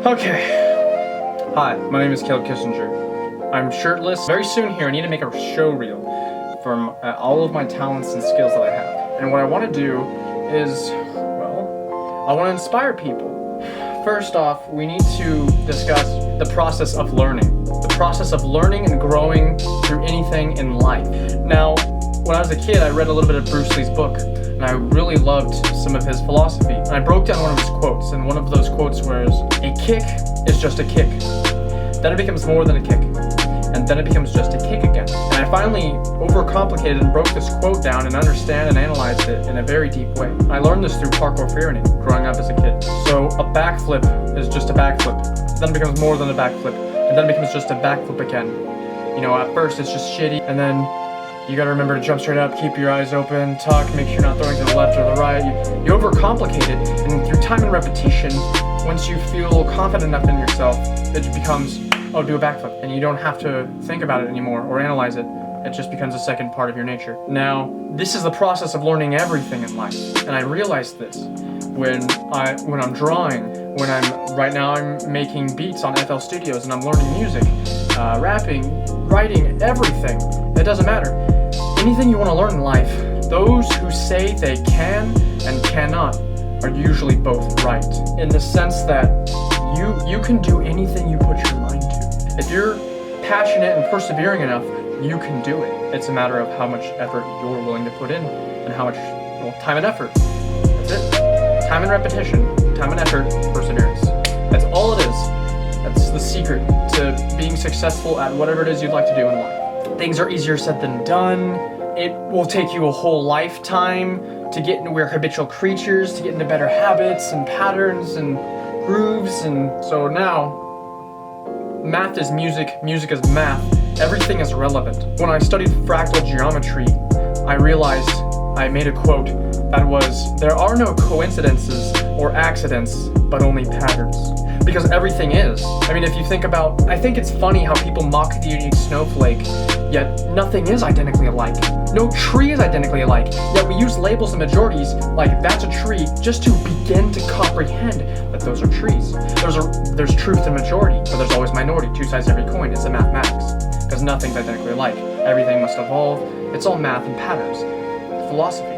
Okay. Hi, my name is Kaleb Kissinger. I'm shirtless. Very soon here, I need to make a show reel from all of my talents and skills that I have. And what I want to do is, well, I want to inspire people. First off, we need to discuss the process of learning. The process of learning and growing through anything in life. Now, when I was a kid, I read a little bit of Bruce Lee's book, and I really loved some of his philosophy. And I broke down one of his quotes, and one of those quotes was, "A kick is just a kick. Then it becomes more than a kick. And then it becomes just a kick again." And I finally overcomplicated and broke this quote down and understand and analyzed it in a very deep way. I learned this through parkour theory growing up as a kid. So a backflip is just a backflip. Then it becomes more than a backflip. And then it becomes just a backflip again. You know, at first it's just shitty, and then you gotta remember to jump straight up, keep your eyes open, tuck, make sure you're not throwing to the left or the right. You overcomplicate it, and through time and repetition, once you feel confident enough in yourself, it becomes, oh, do a backflip. And you don't have to think about it anymore or analyze it. It just becomes a second part of your nature. Now, this is the process of learning everything in life. And I realized this when I'm drawing, right now I'm making beats on FL Studios and I'm learning music, rapping, writing, everything. It doesn't matter. Anything you want to learn in life, those who say they can and cannot are usually both right. In the sense that you can do anything you put your mind to. If you're passionate and persevering enough, you can do it. It's a matter of how much effort you're willing to put in and how much, time and effort. That's it. Time and repetition, time and effort, perseverance. That's all it is. That's the secret to being successful at whatever it is you'd like to do in life. Things are easier said than done. It will take you a whole lifetime to get into, we're habitual creatures, to get into better habits and patterns and grooves. And so now, math is music, music is math. Everything is relevant. When I studied fractal geometry, I realized I made a quote that was, there are no coincidences or accidents, but only patterns. Because everything is. I mean, if you think about, I think it's funny how people mock the unique snowflake, yet nothing is identically alike. No tree is identically alike, yet we use labels and majorities like that's a tree just to begin to comprehend that those are trees. There's truth in majority, but there's always minority, two sides to every coin. It's in mathematics, because nothing's identically alike. Everything must evolve. It's all math and patterns. Philosophy.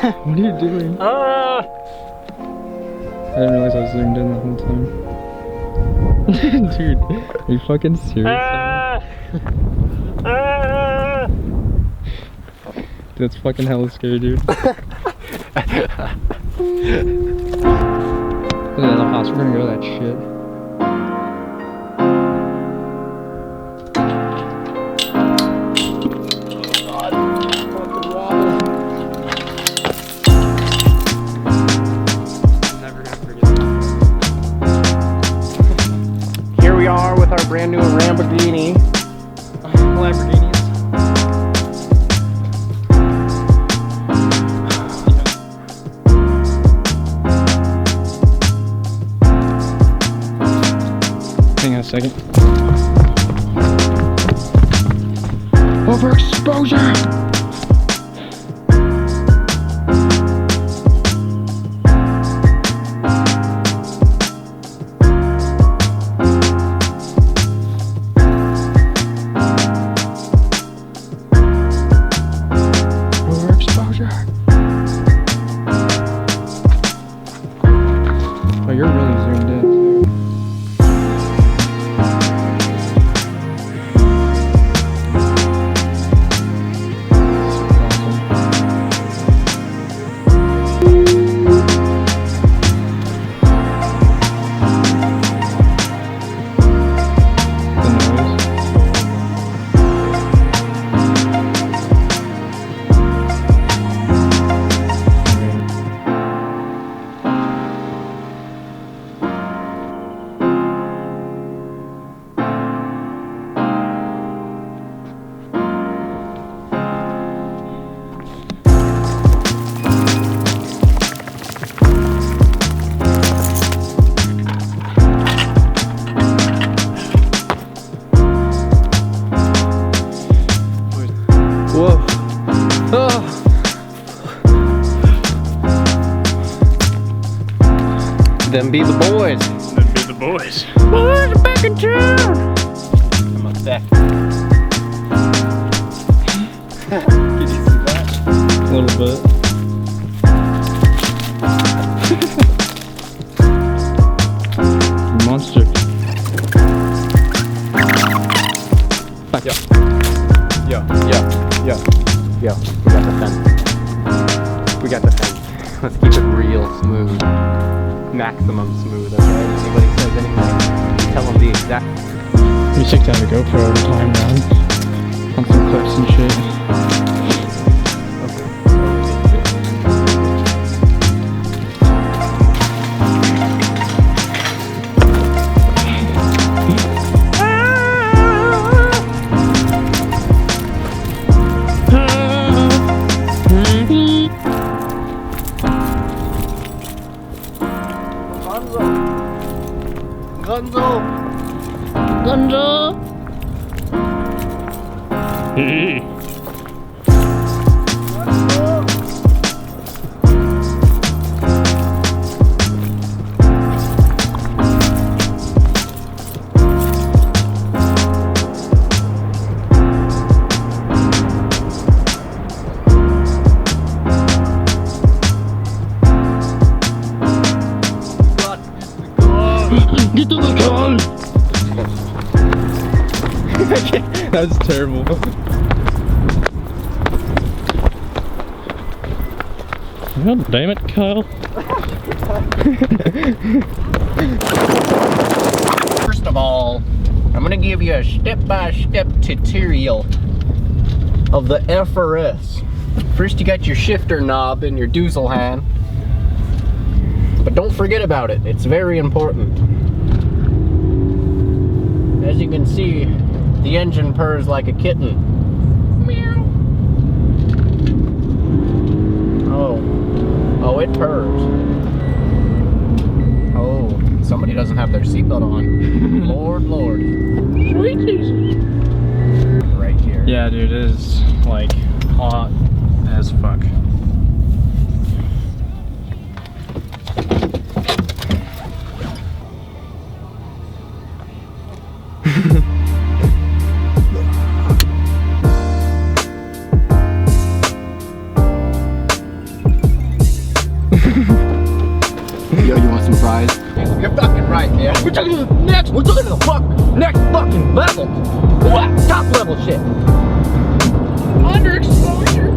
What are you doing? I didn't realize I was zoomed in the whole time. Dude, are you fucking serious? Dude, that's fucking hella scary, dude. Look at the house, we're gonna go to that shit. Brand new Lamborghini. Lamborghinis. Hang on a second. Overexposure! you're really zoomed in too. Whoa. Oh. Them be the boys. That'd be the boys. Boys are back in town. I'm upset. Can you see that? A little bit. Monster. Yo. Yo. Yo. Yo. We got the fence. We got the fence. Let's keep it real smooth. Maximum smooth, okay? Anybody says anything, tell them the exact. We sick to have a GoPro every time down on some clips and shit. Gunzo! Get to the gun! That's terrible. God damn it, Kyle. First of all, I'm gonna give you a step-by-step tutorial of the FRS. First you got your shifter knob in your doozle hand. But don't forget about it, it's very important. As you can see, the engine purrs like a kitten. Meow. Oh, it purrs. Oh, somebody doesn't have their seatbelt on. Lord. Sweet Jesus. Right here. Yeah, dude, it is like hot as fuck. Yo, you want some fries? You're fucking right, man. We're talking to the next fucking level. What? Top level shit. Underexposure.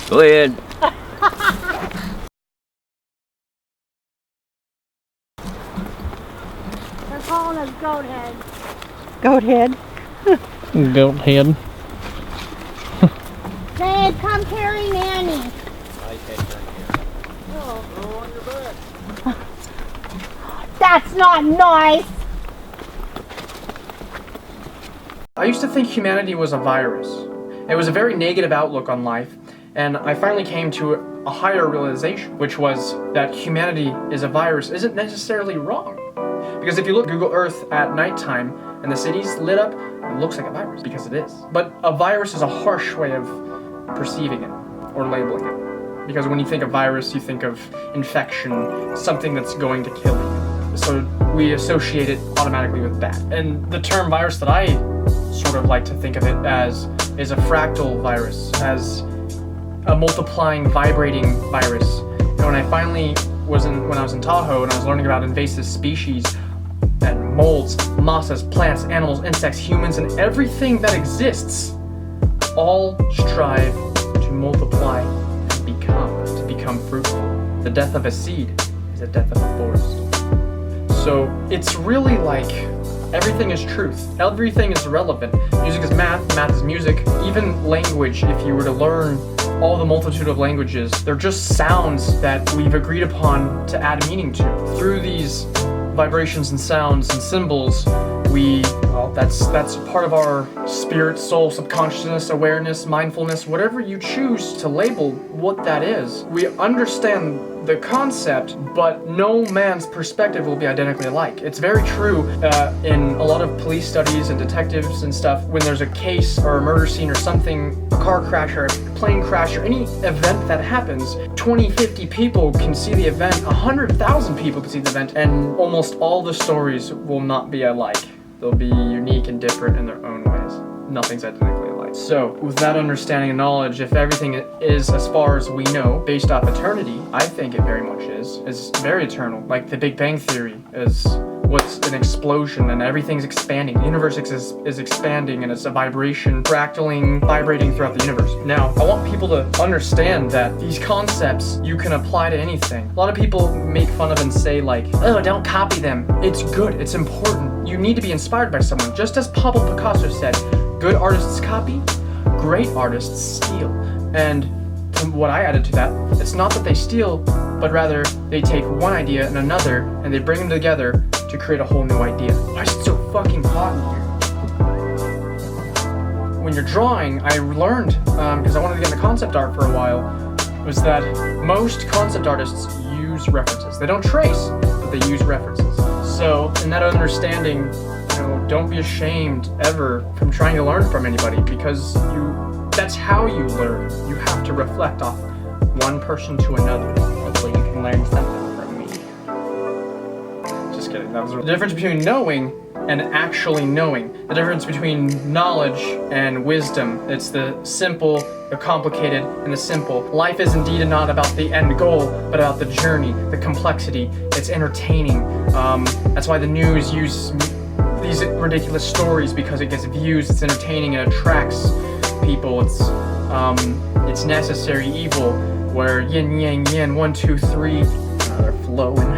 Go ahead. They're calling us goat head. Goat head. Goat head. Dad, come carry Nanny. That's not nice. I used to think humanity was a virus. It was a very negative outlook on life, and I finally came to a higher realization, which was that humanity is a virus isn't necessarily wrong. Because if you look at Google Earth at nighttime and the city's lit up, it looks like a virus, because it is. But a virus is a harsh way of perceiving it or labeling it. Because when you think of virus, you think of infection, something that's going to kill you. So we associate it automatically with bad. And the term virus that I sort of like to think of it as is a fractal virus, as a multiplying, vibrating virus. And when I finally when I was in Tahoe and I was learning about invasive species and molds, mosses, plants, animals, insects, humans, and everything that exists, all strive to multiply and become fruitful. The death of a seed is the death of a forest. So it's really like everything is truth. Everything is relevant. Music is math, math is music. Even language, if you were to learn all the multitude of languages, they're just sounds that we've agreed upon to add meaning to. Through these vibrations and sounds and symbols, that's part of our spirit, soul, subconsciousness, awareness, mindfulness, whatever you choose to label what that is. We understand the concept, but no man's perspective will be identically alike. It's very true in a lot of police studies and detectives and stuff, when there's a case or a murder scene or something, a car crash or a plane crash or any event that happens, 20, 50 people can see the event, 100,000 people can see the event, and almost all the stories will not be alike. They'll be unique and different in their own ways. Nothing's identically alike. So, with that understanding and knowledge, if everything is, as far as we know, based off eternity, I think it very much is very eternal. Like the Big Bang Theory is what's an explosion and everything's expanding. The universe is expanding and it's a vibration, fractaling, vibrating throughout the universe. Now, I want people to understand that these concepts you can apply to anything. A lot of people make fun of and say like, oh, don't copy them. It's good, it's important. You need to be inspired by someone. Just as Pablo Picasso said, good artists copy, great artists steal. And what I added to that, it's not that they steal, but rather they take one idea and another and they bring them together to create a whole new idea. Why is it so fucking hot in here? When you're drawing, I learned, because I wanted to get into concept art for a while, was that most concept artists use references. They don't trace, but they use references. So in that understanding, don't be ashamed ever from trying to learn from anybody, because that's how you learn. You have to reflect off one person to another. Hopefully you can learn something from me. Just kidding. That was the difference between knowing and actually knowing. The difference between knowledge and wisdom. It's the simple, the complicated, and the simple. Life is indeed not about the end goal, but about the journey, the complexity. It's entertaining. That's why the news uses these ridiculous stories, because it gets views, it's entertaining, it attracts people. It's necessary evil, where yin yang yin, 1 2 3, they're flowing.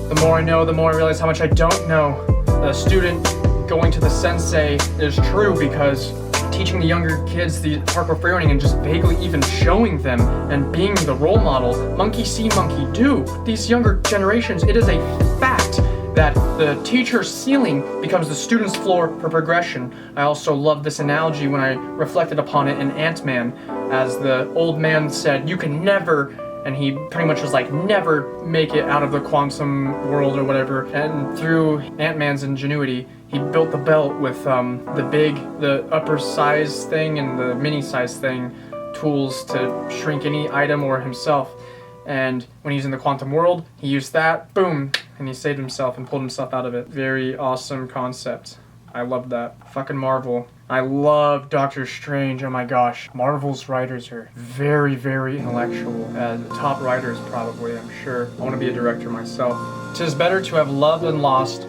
The more I know, the more I realize how much I don't know. The student going to the sensei is true, because teaching the younger kids the parkour freerunning and just vaguely even showing them and being the role model, monkey see, monkey do. These younger generations, it is a fact that the teacher's ceiling becomes the student's floor for progression. I also love this analogy when I reflected upon it in Ant-Man, as the old man said, you can never, and he pretty much was like, never make it out of the quantum world or whatever. And through Ant-Man's ingenuity, he built the belt with the upper size thing and the mini size thing, tools to shrink any item or himself. And when he's in the quantum world, he used that, boom, and he saved himself and pulled himself out of it. Very awesome concept. I love that. Fucking Marvel. I love Doctor Strange, oh my gosh. Marvel's writers are very, very intellectual. The top writers probably, I'm sure. I want to be a director myself. 'Tis better to have loved and lost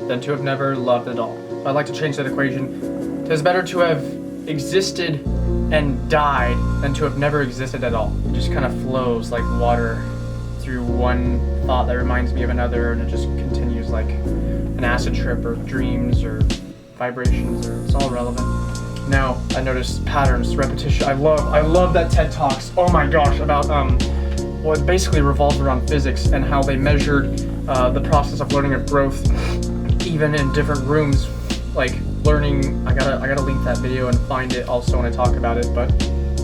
than to have never loved at all. I'd like to change that equation. 'Tis better to have existed and died than to have never existed at all. It just kind of flows like water through one thought that reminds me of another, and it just continues like an acid trip or dreams or vibrations, or it's all relevant. Now I notice patterns, repetition. I love that TED Talks. Oh my gosh, about well, it basically revolves around physics and how they measured the process of learning of growth, even in different rooms, like learning. I gotta link that video and find it also when I talk about it. But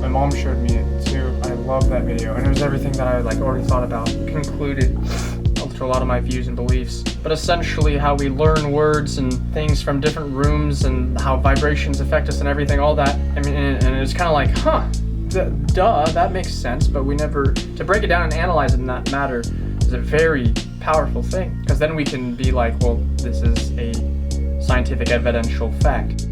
my mom showed me it too. I love that video, and it was everything that I like already thought about, concluded to a lot of my views and beliefs. But essentially how we learn words and things from different rooms and how vibrations affect us and everything, all that. I mean, and it's kind of like, huh, duh, that makes sense. But we never, to break it down and analyze it in that matter is a very powerful thing, because then we can be like, well, this is a scientific evidential fact.